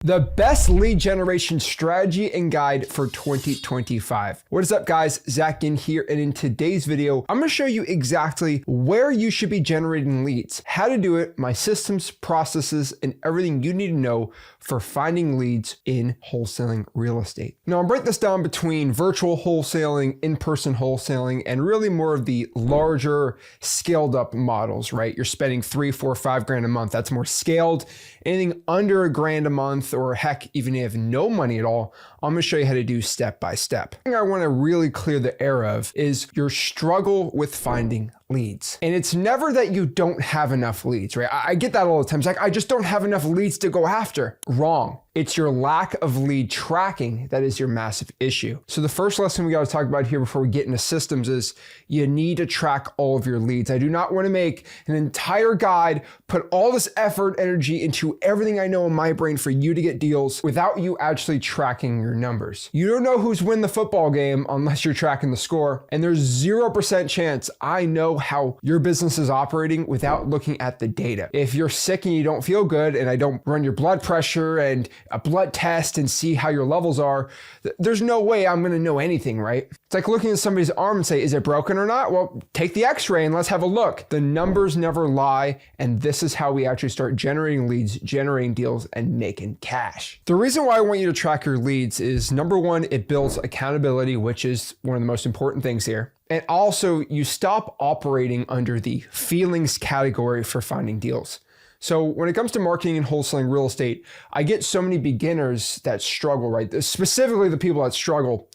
The best lead generation strategy and guide for 2025. What is up, guys? Zach in here, and in today's video, I'm going to show you exactly where you should be generating leads, how to do it, my systems, processes, and everything you need to know for finding leads in wholesaling real estate. Now, I'll break this down between virtual wholesaling, in-person wholesaling, and really more of the larger scaled up models, right? You're spending 3, 4, 5 grand a month. That's more scaled. Anything under $1,000 a month, or heck, even if you have no money at all, I'm gonna show you how to do step by step. The thing I wanna really clear the air of is your struggle with finding leads. And it's never that you don't have enough leads, right? I get that all the time. It's like, I just don't have enough leads to go after. Wrong. It's your lack of lead tracking that is your massive issue. So the first lesson we got to talk about here before we get into systems is you need to track all of your leads. I do not want to make an entire guide, put all this effort, energy into everything I know in my brain for you to get deals without you actually tracking your numbers. You don't know who's win the football game unless you're tracking the score. And there's 0% chance I know how your business is operating without looking at the data. If you're sick and you don't feel good and I don't run your blood pressure and a blood test and see how your levels are, there's no way I'm going to know anything, right? It's like looking at somebody's arm and say, is it broken or not? Well, take the x-ray and let's have a look. The numbers never lie. And this is how we actually start generating leads, generating deals, and making cash. The reason why I want you to track your leads is, number one, it builds accountability, which is one of the most important things here. And also, you stop operating under the feelings category for finding deals. So when it comes to marketing and wholesaling real estate, I get so many beginners that struggle, right? Specifically the people that struggle.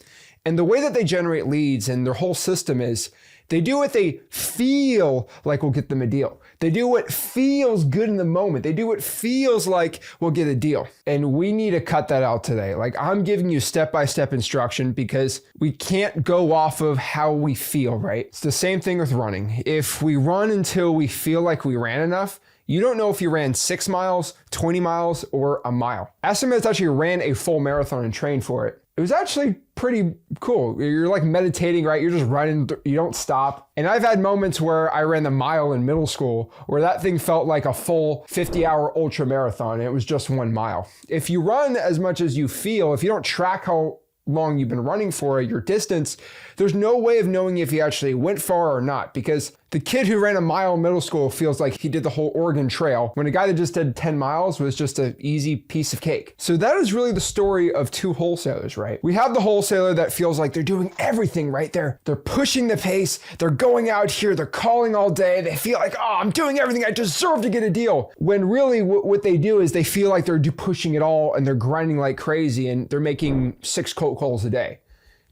And the way that they generate leads and their whole system is they do what they feel like will get them a deal. They do what feels good in the moment. They do what feels like will get a deal. And we need to cut that out today. Like, I'm giving you step-by-step instruction because we can't go off of how we feel, right? It's the same thing with running. If we run until we feel like we ran enough, you don't know if you ran 6 miles, 20 miles, or a mile. Ask somebody that's actually ran a full marathon and trained for it. It was actually pretty cool. You're like meditating, right? You're just running, you don't stop. And I've had moments where I ran the mile in middle school where that thing felt like a full 50-hour ultra marathon. And it was just 1 mile. If you run as much as you feel, if you don't track how long you've been running for, your distance, there's no way of knowing if you actually went far or not, because the kid who ran a mile in middle school feels like he did the whole Oregon Trail, when a guy that just did 10 miles was just an easy piece of cake. So that is really the story of two wholesalers, right? We have the wholesaler that feels like they're doing everything, right? They're pushing the pace, they're going out here, they're calling all day, they feel like, oh, I'm doing everything, I deserve to get a deal. When really what they do is they feel like they're pushing it all and they're grinding like crazy and they're making 6 cold calls a day.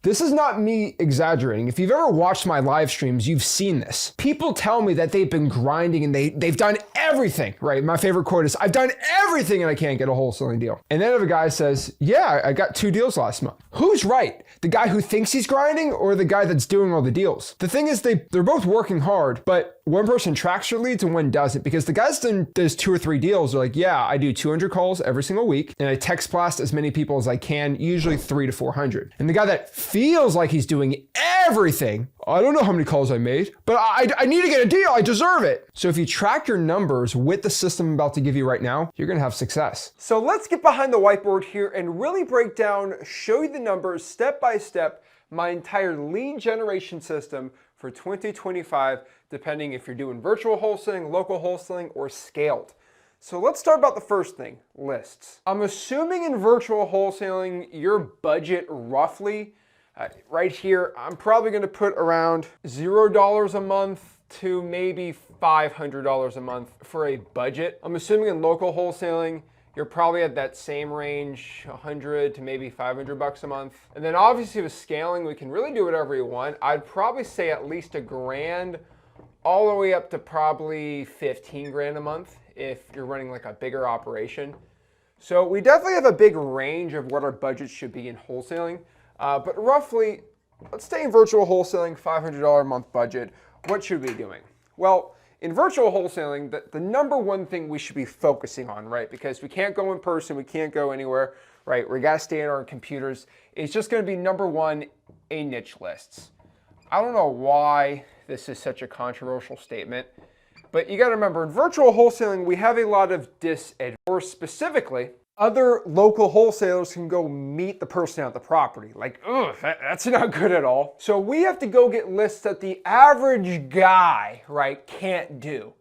This is not me exaggerating. If you've ever watched my live streams, you've seen this. People tell me that they've been grinding and they've done everything, right? My favorite quote is, I've done everything and I can't get a wholesaling deal. And then if a guy says, yeah, I got 2 deals last month. Who's right? The guy who thinks he's grinding or the guy that's doing all the deals? The thing is they're both working hard, but one person tracks your leads and one doesn't, because the guys that does 2 or 3 deals, they're like, yeah, I do 200 calls every single week and I text blast as many people as I can, usually 300 to 400. And the guy that feels like he's doing everything, I don't know how many calls I made, but I need to get a deal, I deserve it. So if you track your numbers with the system I'm about to give you right now, you're gonna have success. So let's get behind the whiteboard here and really break down, show you the numbers step by step, my entire lead generation system for 2025, depending if you're doing virtual wholesaling, local wholesaling, or scaled. So let's start about the first thing, lists. I'm assuming in virtual wholesaling, your budget roughly, right here, I'm probably gonna put around $0 a month to maybe $500 a month for a budget. I'm assuming in local wholesaling, you're probably at that same range, 100 to maybe 500 bucks a month. And then obviously with scaling, we can really do whatever you want. I'd probably say at least $1,000 all the way up to probably 15 grand a month if you're running like a bigger operation. So we definitely have a big range of what our budget should be in wholesaling. But roughly, let's stay in virtual wholesaling, $500 a month budget. What should we be doing? Well, in virtual wholesaling, the number one thing we should be focusing on, right? Because we can't go in person, we can't go anywhere, right? We gotta stay on our computers. It's just gonna be number one, a niche lists. I don't know why this is such a controversial statement, but you gotta remember, in virtual wholesaling, we have a lot of disadvantages. Or specifically, Other local wholesalers can go meet the person at the property. Like, ugh, that's not good at all. So we have to go get lists that the average guy, right, can't do.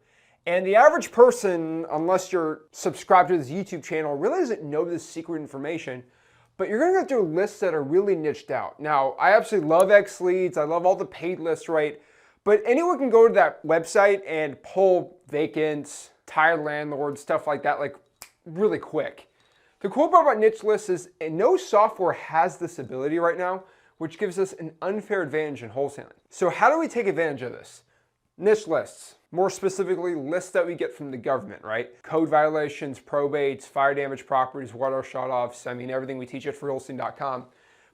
And the average person, unless you're subscribed to this YouTube channel, really doesn't know this secret information. But you're gonna go through lists that are really niched out. Now, I absolutely love X Leads. I love all the paid lists, right? But anyone can go to that website and pull vacants, tired landlords, stuff like that, like really quick. The cool part about niche lists is no software has this ability right now, which gives us an unfair advantage in wholesaling. So how do we take advantage of this? Niche lists, more specifically lists that we get from the government, right? Code violations, probates, fire damage properties, water shutoffs, I mean everything we teach at Wholesaling.com.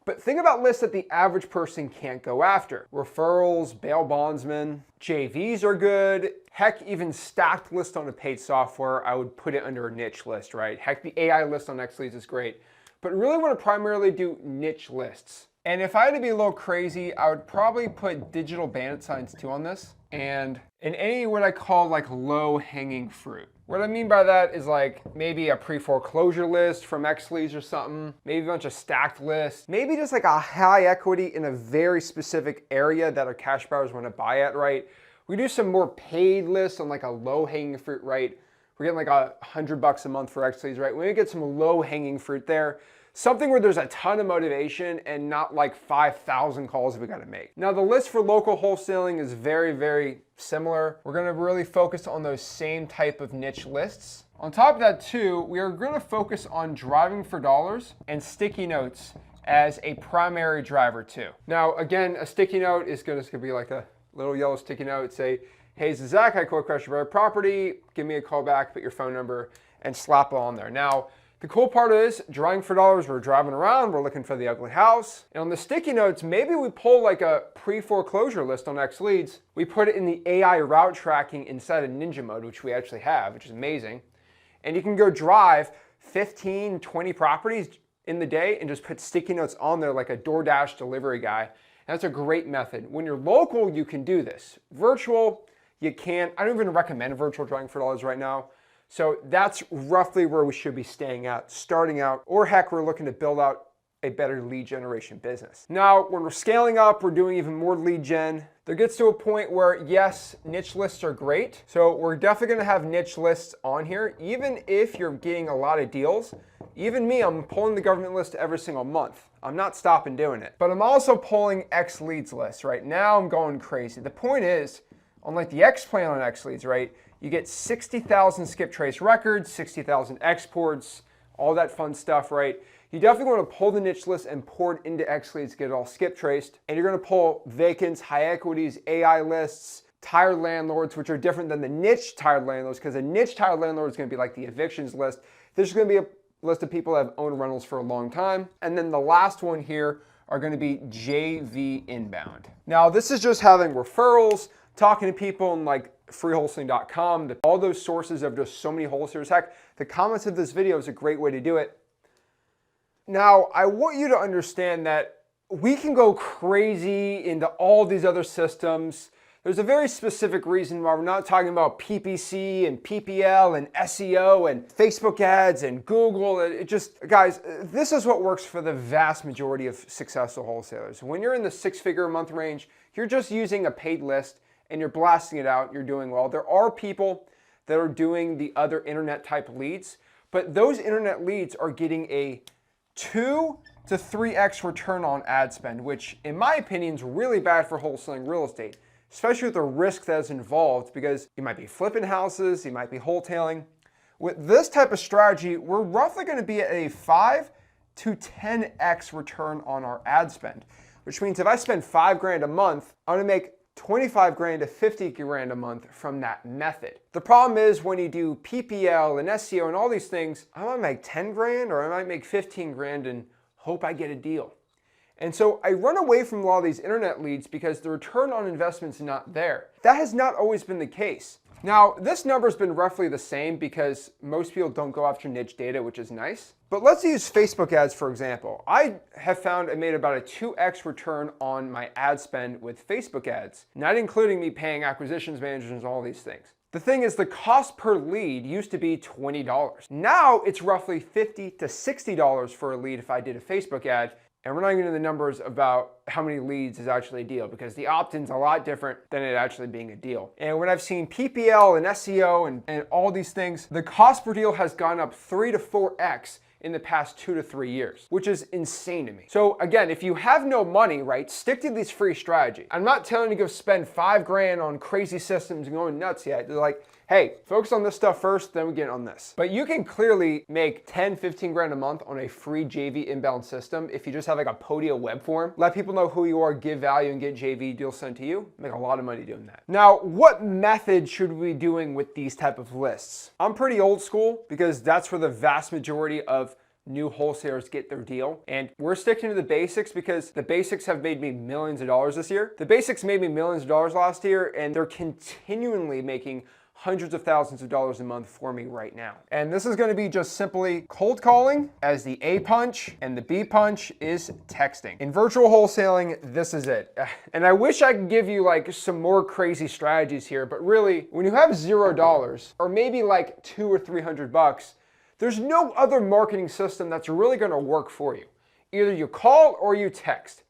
But think about lists that the average person can't go after. Referrals, bail bondsmen, JVs are good. Heck, even stacked lists on a paid software, I would put it under a niche list, right? Heck, the AI list on XLeads is great. But really want to primarily do niche lists. And if I had to be a little crazy, I would probably put digital bandit signs too on this. And in any what I call like low hanging fruit. What I mean by that is like maybe a pre-foreclosure list from XLeads or something, maybe a bunch of stacked lists, maybe just like a high equity in a very specific area that our cash buyers want to buy at, right? We do some more paid lists on like a low hanging fruit, right? We're getting like $100 a month for XLeads, right? We get some low hanging fruit there. Something where there's a ton of motivation and not like 5,000 calls we gotta make. Now the list for local wholesaling is very, very similar. We're gonna really focus on those same type of niche lists. On top of that too, we are gonna focus on driving for dollars and sticky notes as a primary driver too. Now again, a sticky note is gonna be like a little yellow sticky note, say, hey, this is Zach, I quote crash your property, give me a call back, put your phone number, and slap it on there. Now, the cool part is, driving for dollars, we're driving around, we're looking for the ugly house. And on the sticky notes, maybe we pull like a pre-foreclosure list on XLeads. We put it in the AI route tracking inside of Ninja mode, which we actually have, which is amazing. And you can go drive 15, 20 properties in the day and just put sticky notes on there like a DoorDash delivery guy. And that's a great method. When you're local, you can do this. Virtual, you can't. I don't even recommend virtual driving for dollars right now. So that's roughly where we should be staying at, starting out, or heck, we're looking to build out a better lead generation business. Now, when we're scaling up, we're doing even more lead gen. There gets to a point where, yes, niche lists are great. So we're definitely gonna have niche lists on here, even if you're getting a lot of deals. Even me, I'm pulling the government list every single month. I'm not stopping doing it. But I'm also pulling X leads lists, right? Now I'm going crazy. The point is, on like the X plan on X leads, right? You get 60,000 skip trace records, 60,000 exports, all that fun stuff, right? You definitely want to pull the niche list and pour it into XLeads to get it all skip traced. And you're going to pull vacants, high equities, AI lists, tired landlords, which are different than the niche tired landlords, because a niche tired landlord is going to be like the evictions list. This is going to be a list of people that have owned rentals for a long time. And then the last one here are going to be JV inbound. Now, this is just having referrals, talking to people in like freewholesaling.com, all those sources of just so many wholesalers. Heck, the comments of this video is a great way to do it. Now, I want you to understand that we can go crazy into all these other systems. There's a very specific reason why we're not talking about PPC and PPL and SEO and Facebook ads and Google. It just, guys, this is what works for the vast majority of successful wholesalers. When you're in the six-figure a month range, you're just using a paid list and you're blasting it out, you're doing well. There are people that are doing the other internet type leads, but those internet leads are getting a 2 to 3x return on ad spend, which in my opinion is really bad for wholesaling real estate, especially with the risk that's involved, because you might be flipping houses, you might be wholetailing. With this type of strategy, we're roughly gonna be at a 5 to 10x return on our ad spend, which means if I spend 5 grand a month, I'm gonna make 25 grand to 50 grand a month from that method. The problem is when you do PPL and SEO and all these things, I might make 10 grand or I might make 15 grand and hope I get a deal. And so I run away from a lot of these internet leads because the return on investment's not there. That has not always been the case. Now, this number's been roughly the same because most people don't go after niche data, which is nice. But let's use Facebook ads, for example. I have found I made about a 2x return on my ad spend with Facebook ads, not including me paying acquisitions managers and all these things. The thing is, the cost per lead used to be $20. Now it's roughly $50 to $60 for a lead if I did a Facebook ad. And we're not even in the numbers about how many leads is actually a deal, because the opt-in's a lot different than it actually being a deal. And when I've seen PPL and SEO and all these things, the cost per deal has gone up 3 to 4x in the past 2 to 3 years, which is insane to me. So again, if you have no money, right, stick to these free strategies. I'm not telling you to go spend $5,000 on crazy systems and going nuts yet. They're like, hey, focus on this stuff first, then we get on this. But you can clearly make 10, 15 grand a month on a free JV inbound system if you just have like a Podio web form. Let people know who you are, give value, and get JV deals sent to you. Make a lot of money doing that. Now, what method should we be doing with these type of lists? I'm pretty old school because that's where the vast majority of new wholesalers get their deal. And we're sticking to the basics because the basics have made me millions of dollars this year. The basics made me millions of dollars last year, and they're continually making hundreds of thousands of dollars a month for me right now. And this is going to be just simply cold calling as the A punch, and the B punch is texting. In virtual wholesaling, this is it. And I wish I could give you like some more crazy strategies here, but really when you have $0 or maybe like $200 or $300, there's no other marketing system that's really going to work for you. Either you call or you text.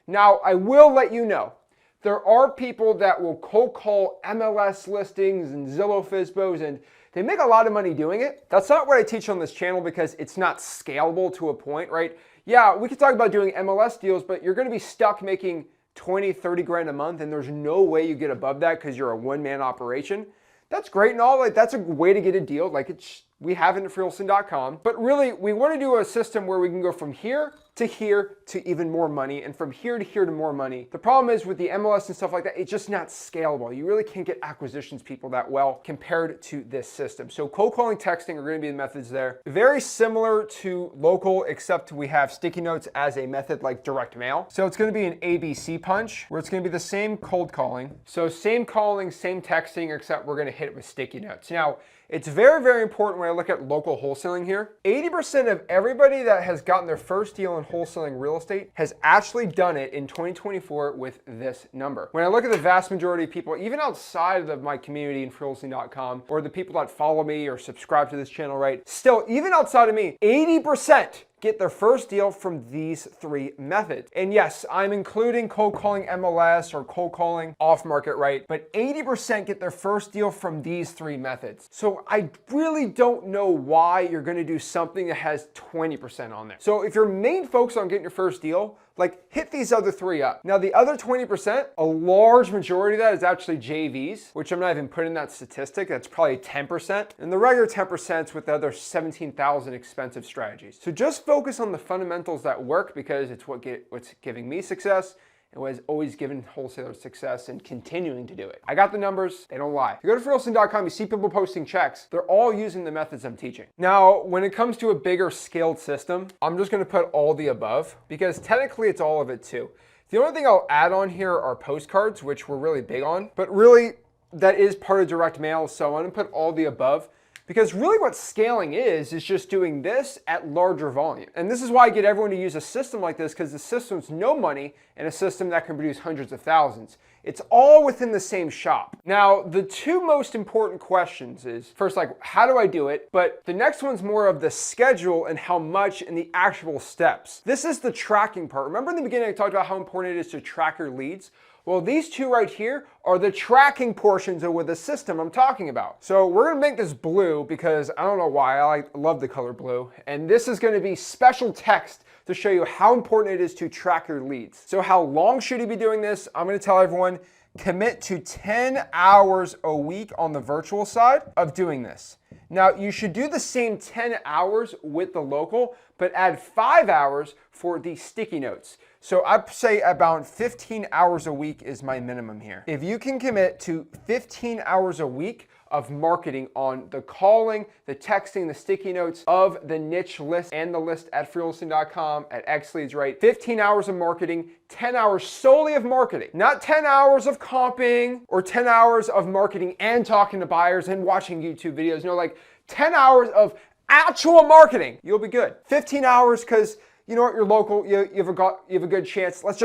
Now, I will let you know, there are people that will cold call MLS listings and Zillow Fizbos, and they make a lot of money doing it. That's not what I teach on this channel because it's not scalable to a point, right? Yeah, we could talk about doing MLS deals, but you're going to be stuck making 20, 30 grand a month, and there's no way you get above that because you're a one-man operation. That's great and all, like that's a way to get a deal, like we have it at Wholesaling.com. But really, we want to do a system where we can go from here to even more money, and from here to more money. The problem is with the MLS and stuff like that, it's just not scalable. You really can't get acquisitions people that well compared to this system. So cold calling, texting are going to be the methods there. Very similar to local, except we have sticky notes as a method like direct mail. So it's going to be an ABC punch where it's going to be the same cold calling. So same calling, same texting, except we're going to hit it with sticky notes. Now, it's very, very important when I look at local wholesaling here. 80% of everybody that has gotten their first deal in wholesaling real estate has actually done it in 2024 with this number. When I look at the vast majority of people, even outside of my community in Wholesaling.com, or the people that follow me or subscribe to this channel, right? Still, even outside of me, 80% get their first deal from these three methods. And yes, I'm including cold calling MLS or cold calling off market, right? But 80% get their first deal from these three methods. So I really don't know why you're gonna do something that has 20% on there. So if your main focus on getting your first deal, like hit these other three up. Now the other 20%, a large majority of that is actually JVs, which I'm not even putting in that statistic. That's probably 10%. And the regular 10% is with the other 17,000 expensive strategies. So just focus on the fundamentals that work because it's what's giving me success. It was always given wholesalers success and continuing to do it. I got the numbers, they don't lie. If you go to Wholesaling.com, you see people posting checks. They're all using the methods I'm teaching. Now, when it comes to a bigger scaled system, I'm just gonna put all the above because technically it's all of it too. The only thing I'll add on here are postcards, which we're really big on, but really that is part of direct mail. So I'm gonna put all the above. Because really what scaling is just doing this at larger volume. And this is why I get everyone to use a system like this, because the system's no money and a system that can produce hundreds of thousands. It's all within the same shop. Now, the two most important questions is, first, like, how do I do it? But the next one's more of the schedule and how much and the actual steps. This is the tracking part. Remember in the beginning I talked about how important it is to track your leads? Well, these two right here are the tracking portions of the system I'm talking about. So we're gonna make this blue because I don't know why, I love the color blue. And this is gonna be special text to show you how important it is to track your leads. So how long should you be doing this? I'm gonna tell everyone, commit to 10 hours a week on the virtual side of doing this. Now, you should do the same 10 hours with the local, but add 5 hours for the sticky notes. So I'd say about 15 hours a week is my minimum here. If you can commit to 15 hours a week of marketing on the calling, the texting, the sticky notes of the niche list and the list at Wholesaling.com, at XLeads, right? 15 hours of marketing, 10 hours solely of marketing, not 10 hours of comping or 10 hours of marketing and talking to buyers and watching YouTube videos. No, like 10 hours of actual marketing. You'll be good. 15 hours because you know what, you're local, you have a good chance. Let's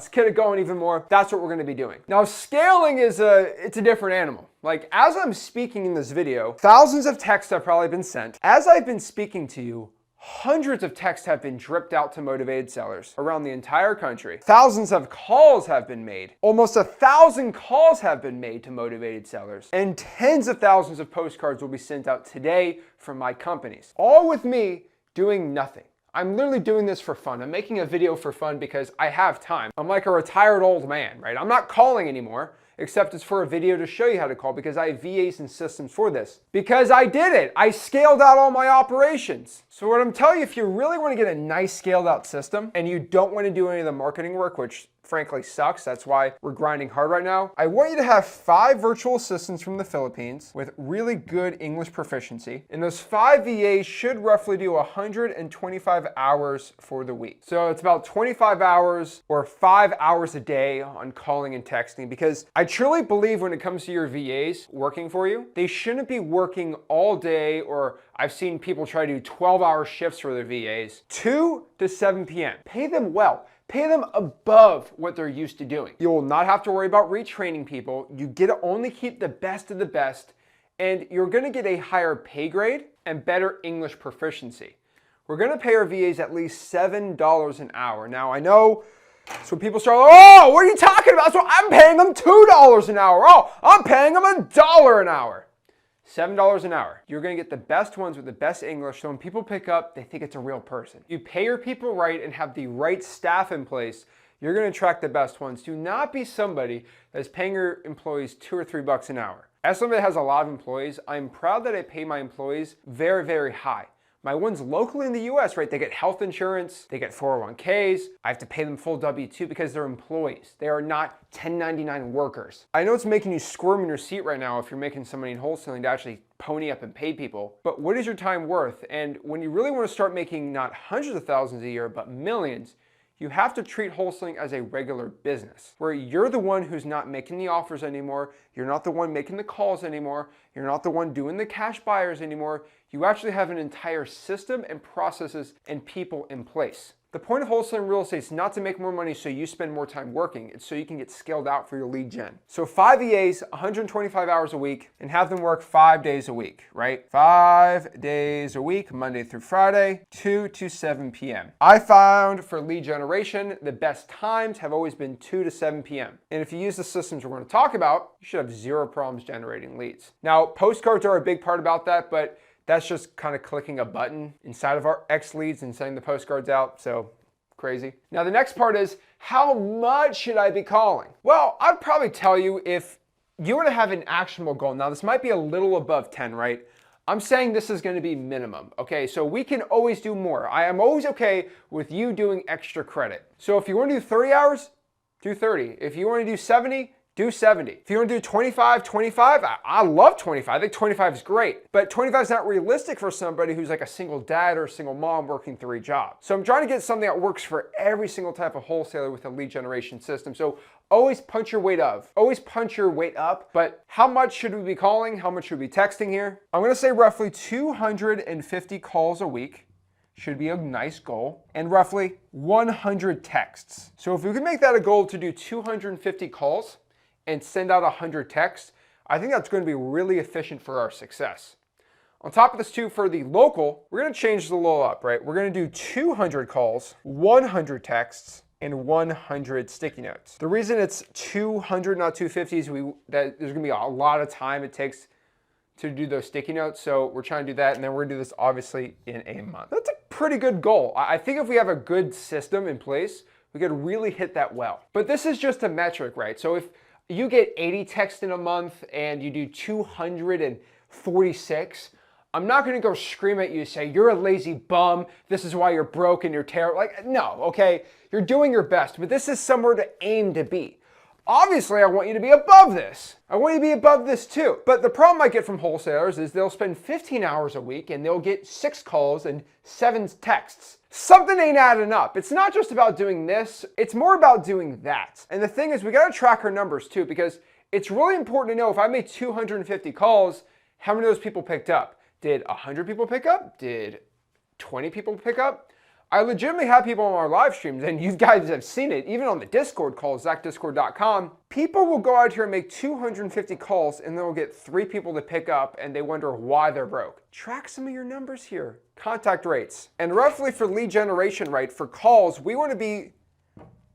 get it going even more. That's what we're going to be doing. Now, scaling it's a different animal. Like, as I'm speaking in this video, thousands of texts have probably been sent. As I've been speaking to you, hundreds of texts have been dripped out to motivated sellers around the entire country. Thousands of calls have been made. Almost 1,000 calls have been made to motivated sellers. And tens of thousands of postcards will be sent out today from my companies. All with me doing nothing. I'm literally doing this for fun. I'm making a video for fun because I have time. I'm like a retired old man, right? I'm not calling anymore, except it's for a video to show you how to call because I have VAs and systems for this. Because I did it. I scaled out all my operations. So what I'm telling you, if you really want to get a nice scaled out system and you don't want to do any of the marketing work, which frankly sucks, that's why we're grinding hard right now, I want you to have 5 virtual assistants from the Philippines with really good English proficiency. And those 5 VAs should roughly do 125 hours for the week. So it's about 25 hours or 5 hours a day on calling and texting, because I truly believe when it comes to your VAs working for you, they shouldn't be working all day, or I've seen people try to do 12-hour shifts for their VAs, 2 to 7 p.m. Pay them well. Pay them above what they're used to doing. You will not have to worry about retraining people. You get to only keep the best of the best, and you're gonna get a higher pay grade and better English proficiency. We're gonna pay our VAs at least $7 an hour. Now, I know, so people start, oh, what are you talking about? So I'm paying them $2 an hour. Oh, I'm paying them $1 an hour. $7 an hour. You're gonna get the best ones with the best English, so when people pick up, they think it's a real person. You pay your people right and have the right staff in place, you're gonna attract the best ones. Do not be somebody that's paying your employees $2 or $3 an hour. As somebody that has a lot of employees, I'm proud that I pay my employees very, very high. My ones locally in the US, right, they get health insurance, they get 401ks. I have to pay them full W-2 because they're employees. They are not 1099 workers. I know it's making you squirm in your seat right now if you're making somebody in wholesaling to actually pony up and pay people, but what is your time worth? And when you really want to start making not hundreds of thousands a year, but millions, you have to treat wholesaling as a regular business, where you're the one who's not making the offers anymore, you're not the one making the calls anymore, you're not the one doing the cash buyers anymore. You actually have an entire system and processes and people in place. The point of wholesaling real estate is not to make more money so you spend more time working. It's so you can get scaled out for your lead gen. So 5 EAs, 125 hours a week, and have them work 5 days a week, right? 5 days a week, Monday through Friday, 2 to 7 p.m. I found for lead generation, the best times have always been 2 to 7 p.m. And if you use the systems we're going to talk about, you should have 0 problems generating leads. Now, postcards are a big part about that, but that's just kind of clicking a button inside of our X leads and sending the postcards out. So crazy. Now the next part is, how much should I be calling? Well, I'd probably tell you, if you want to have an actionable goal. Now this might be a little above 10, right? I'm saying this is going to be minimum. Okay, so we can always do more. I am always okay with you doing extra credit. So if you want to do 30 hours, do 30. If you want to do 70, do 70. If you want to do 25, I love 25. I think 25 is great. But 25 is not realistic for somebody who's like a single dad or a single mom working 3 jobs. So I'm trying to get something that works for every single type of wholesaler with a lead generation system. So always punch your weight up. Always punch your weight up. But how much should we be calling? How much should we be texting here? I'm going to say roughly 250 calls a week. Should be a nice goal, and roughly 100 texts. So if we could make that a goal to do 250 calls and send out 100 texts, I think that's going to be really efficient for our success. On top of this too, for the local, we're going to change the little up, right? We're going to do 200 calls, 100 texts, and 100 sticky notes. The reason it's 200, not 250, is that there's going to be a lot of time it takes to do those sticky notes. So we're trying to do that, and then we're gonna do this obviously in a month. That's a pretty good goal. I think if we have a good system in place, we could really hit that well. But this is just a metric, right? So if you get 80 texts in a month and you do 246, I'm not gonna go scream at you and say, you're a lazy bum, this is why you're broke and you're terrible. Like, no, okay? You're doing your best, but this is somewhere to aim to be. Obviously, I want you to be above this. I want you to be above this too. But the problem I get from wholesalers is they'll spend 15 hours a week and they'll get 6 calls and 7 texts. Something ain't adding up. It's not just about doing this, it's more about doing that. And the thing is, we gotta track our numbers too, because it's really important to know, if I made 250 calls, how many of those people picked up? Did 100 people pick up? Did 20 people pick up? I legitimately have people on our live streams, and you guys have seen it, even on the Discord calls, ZachDiscord.com. People will go out here and make 250 calls, and they'll get 3 people to pick up, and they wonder why they're broke. Track some of your numbers here. Contact rates. And roughly for lead generation, right, for calls, we want to be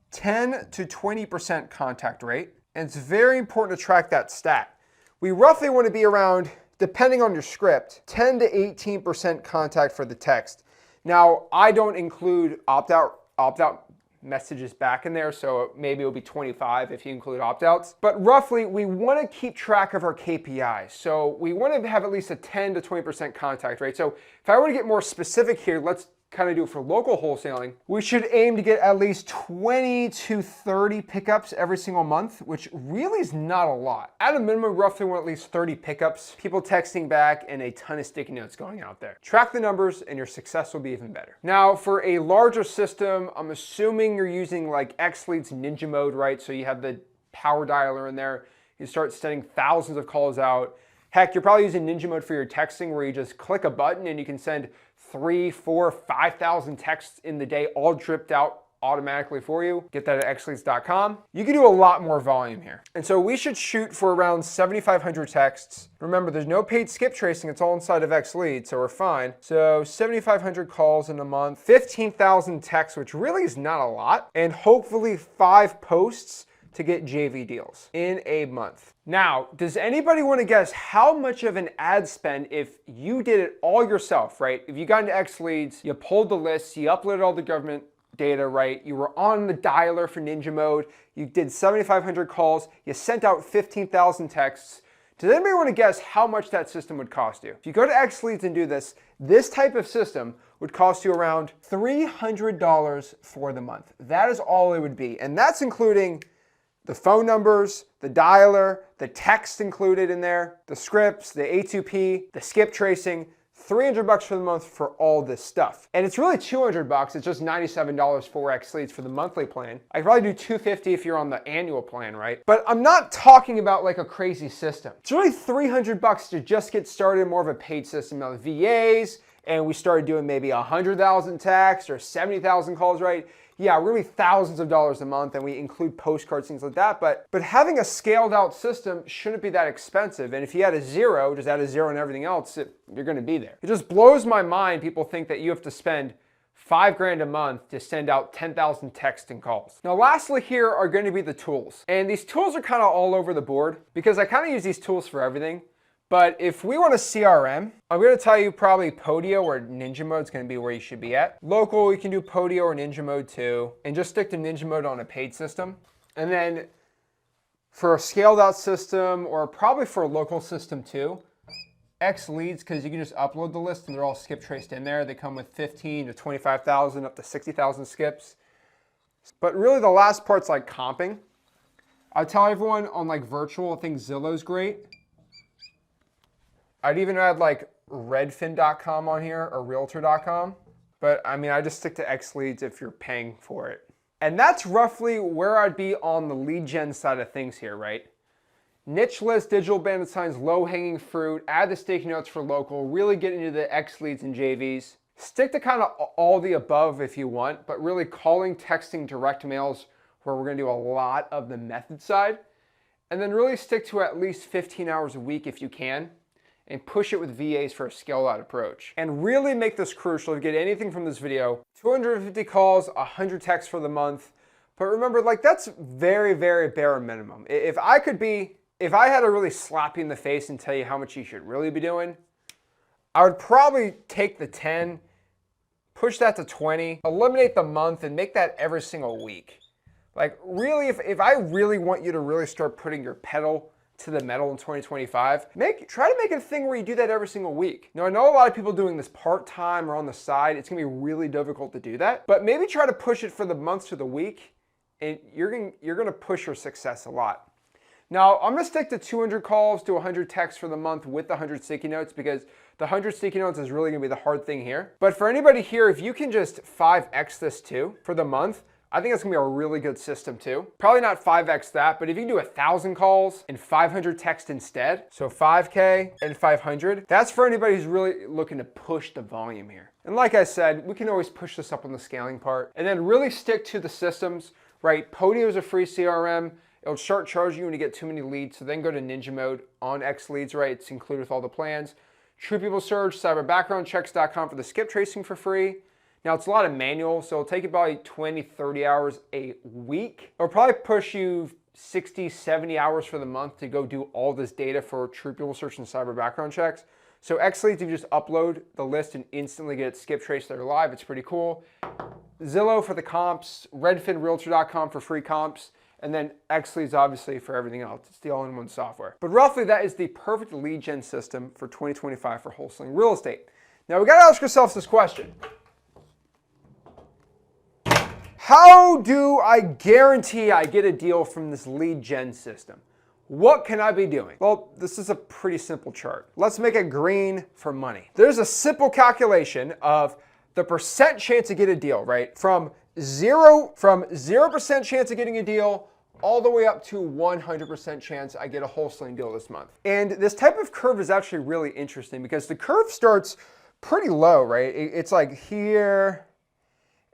10 to 20% contact rate. And it's very important to track that stat. We roughly want to be around, depending on your script, 10 to 18% contact for the text. Now, I don't include opt-out messages back in there, so maybe it'll be 25 if you include opt-outs. But roughly, we want to keep track of our KPIs. So we want to have at least a 10 to 20% contact rate. So if I want to get more specific here, let's kind of do it for local wholesaling. We should aim to get at least 20 to 30 pickups every single month, which really is not a lot. At a minimum, roughly want at least 30 pickups, people texting back, and a ton of sticky notes going out there. Track the numbers and your success will be even better. Now, for a larger system, I'm assuming you're using like X-Leads Ninja mode, right? So you have the power dialer in there. You start sending thousands of calls out. Heck, you're probably using Ninja mode for your texting where you just click a button and you can send 3, 4, 5,000 texts in the day, all dripped out automatically for you. Get that at xleads.com. You can do a lot more volume here. And so we should shoot for around 7,500 texts. Remember, there's no paid skip tracing. It's all inside of XLeads, so we're fine. So 7,500 calls in a month, 15,000 texts, which really is not a lot, and hopefully 5 posts to get JV deals in a month. Now, does anybody want to guess how much of an ad spend if you did it all yourself, right? If you got into XLeads, you pulled the lists, you uploaded all the government data, right? You were on the dialer for Ninja mode, you did 7,500 calls, you sent out 15,000 texts. Does anybody want to guess how much that system would cost you? If you go to XLeads and do this, this type of system would cost you around $300 for the month. That is all it would be. And that's including the phone numbers, the dialer, the text included in there, the scripts, the A2P, the skip tracing, $300 for the month for all this stuff. And it's really $200. It's just $97 for XLeads for the monthly plan. I could probably do $250 if you're on the annual plan, right? But I'm not talking about like a crazy system. It's really $300 to just get started in more of a paid system. Now the VAs, and we started doing maybe 100,000 texts or 70,000 calls, right? Yeah, really thousands of dollars a month, and we include postcards, things like that. But having a scaled out system shouldn't be that expensive. And if you add a zero, just add a zero and everything else, you're gonna be there. It just blows my mind. People think that you have to spend $5,000 a month to send out 10,000 texts and calls. Now, lastly here are gonna be the tools. And these tools are kind of all over the board because I kind of use these tools for everything. But if we want a CRM, I'm going to tell you probably Podio or Ninja mode is going to be where you should be at. Local, you can do Podio or Ninja mode too, and just stick to Ninja mode on a paid system. And then for a scaled out system, or probably for a local system too, XLeads, because you can just upload the list and they're all skip traced in there. They come with 15 to 25,000 up to 60,000 skips. But really the last part's like comping. I tell everyone on like virtual, I think Zillow's great. I'd even add like redfin.com on here or realtor.com. But I mean, I just stick to XLeads if you're paying for it. And that's roughly where I'd be on the lead gen side of things here, right? Niche list, digital bandit signs, low hanging fruit, add the sticky notes for local, really get into the XLeads and JVs. Stick to kind of all the above if you want, but really calling, texting, direct mails, where we're gonna do a lot of the method side. And then really stick to at least 15 hours a week if you can, and push it with VAs for a scaled out approach. And really make this crucial. If you get anything from this video, 250 calls, 100 texts for the month. But remember, like that's very, very bare minimum. If I had to really slap you in the face and tell you how much you should really be doing, I would probably take the 10, push that to 20, eliminate the month and make that every single week. Like really, if I really want you to really start putting your pedal to the metal in 2025, try to make it a thing where you do that every single week. Now, I know a lot of people doing this part-time or on the side. It's gonna be really difficult to do that, but maybe try to push it for the months to the week, and you're gonna push your success a lot. Now, I'm gonna stick to 200 calls to 100 texts for the month with the 100 sticky notes because the 100 sticky notes is really gonna be the hard thing here. But for anybody here, if you can just 5x this too for the month, I think that's gonna be a really good system too. Probably not 5x that, but if you can do 1,000 calls and 500 texts instead, so 5K and 500, that's for anybody who's really looking to push the volume here. And like I said, we can always push this up on the scaling part and then really stick to the systems, right? Podio is a free CRM. It'll start charging you when you get too many leads. So then go to ninja mode on X leads, right? It's included with all the plans. True People Search, cyberbackgroundchecks.com for the skip tracing for free. Now it's a lot of manual, so it'll take you about 20, 30 hours a week. It'll probably push you 60, 70 hours for the month to go do all this data for True People Search and cyber background checks. So X leads, you just upload the list and instantly get it skip traced there live. It's pretty cool. Zillow for the comps, redfinrealtor.com for free comps, and then X leads obviously for everything else. It's the all-in-one software. But roughly that is the perfect lead gen system for 2025 for wholesaling real estate. Now we got to ask ourselves this question. How do I guarantee I get a deal from this lead gen system? What can I be doing? Well, this is a pretty simple chart. Let's make it green for money. There's a simple calculation of the percent chance to get a deal, right? From 0% chance of getting a deal all the way up to 100% chance I get a wholesaling deal this month. And this type of curve is actually really interesting because the curve starts pretty low, right? It's like here,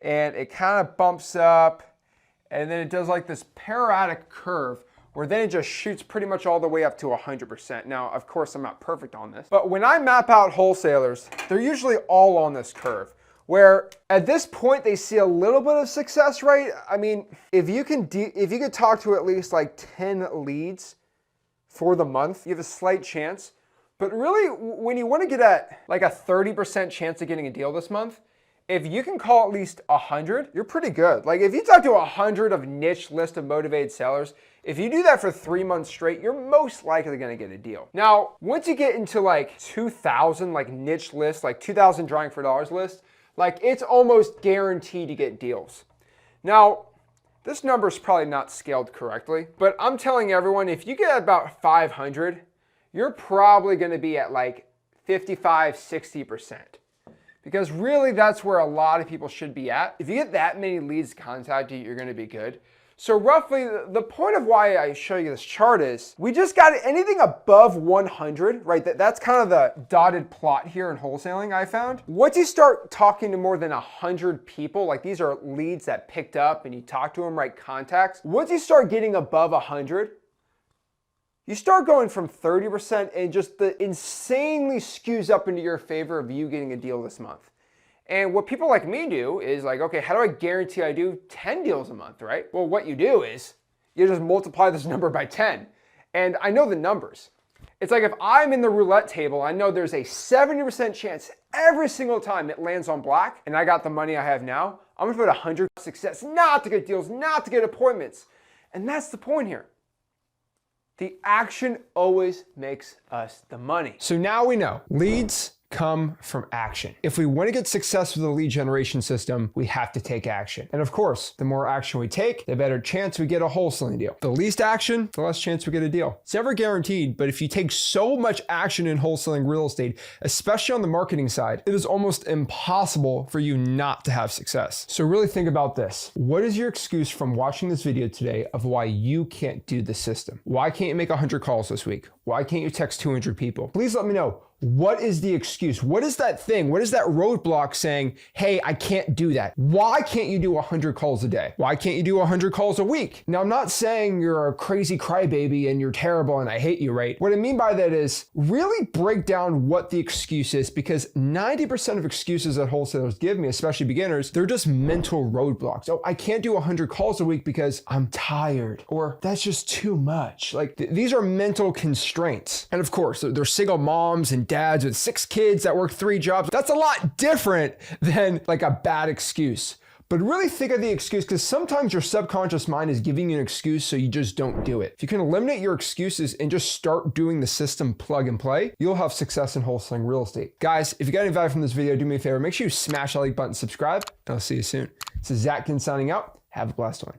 and it kind of bumps up, and then it does like this periodic curve where then it just shoots pretty much all the way up to 100%. Now, of course, I'm not perfect on this, but when I map out wholesalers, they're usually all on this curve, where at this point they see a little bit of success rate. I mean, if you could talk to at least like 10 leads for the month, you have a slight chance. But really, when you want to get at like a 30% chance of getting a deal this month, if you can call at least 100, you're pretty good. Like if you talk to 100 of niche list of motivated sellers, if you do that for 3 months straight, you're most likely gonna get a deal. Now, once you get into like 2,000 like niche lists, like 2,000 drawing for dollars list, like it's almost guaranteed to get deals. Now, this number is probably not scaled correctly, but I'm telling everyone, if you get about 500, you're probably gonna be at like 55, 60%. Because really that's where a lot of people should be at. If you get that many leads contacted you, you're gonna be good. So roughly the point of why I show you this chart is we just got anything above 100, right? That's kind of the dotted plot here in wholesaling I found. Once you start talking to more than 100 people, like these are leads that picked up and you talk to them, right? Contacts. Once you start getting above 100, you start going from 30% and just the insanely skews up into your favor of you getting a deal this month. And what people like me do is like, okay, how do I guarantee I do 10 deals a month, right? Well, what you do is you just multiply this number by 10. And I know the numbers. It's like if I'm in the roulette table, I know there's a 70% chance every single time it lands on black and I got the money I have now, I'm gonna put 100 success not to get deals, not to get appointments. And that's the point here. The action always makes us the money. So now we know leads come from action. If we want to get success with the lead generation system, we have to take action. And of course, the more action we take, the better chance we get a wholesaling deal. The least action, the less chance we get a deal. It's never guaranteed, but if you take so much action in wholesaling real estate, especially on the marketing side, it is almost impossible for you not to have success. So really think about this. What is your excuse from watching this video today of why you can't do the system? Why can't you make 100 calls this week? Why can't you text 200 people? Please let me know. What is the excuse? What is that thing? What is that roadblock saying, hey, I can't do that? Why can't you do 100 calls a day? Why can't you do 100 calls a week? Now, I'm not saying you're a crazy crybaby and you're terrible and I hate you, right? What I mean by that is really break down what the excuse is, because 90% of excuses that wholesalers give me, especially beginners, they're just mental roadblocks. Oh, I can't do 100 calls a week because I'm tired, or that's just too much. Like these are mental constraints. And of course, they're single moms and dads with 6 kids that work 3 jobs. That's a lot different than like a bad excuse. But really think of the excuse, because sometimes your subconscious mind is giving you an excuse so you just don't do it. If you can eliminate your excuses and just start doing the system plug and play, you'll have success in wholesaling real estate. Guys, if you got any value from this video, do me a favor, make sure you smash that like button, subscribe, and I'll see you soon. This is Zach signing out. Have a blessed one.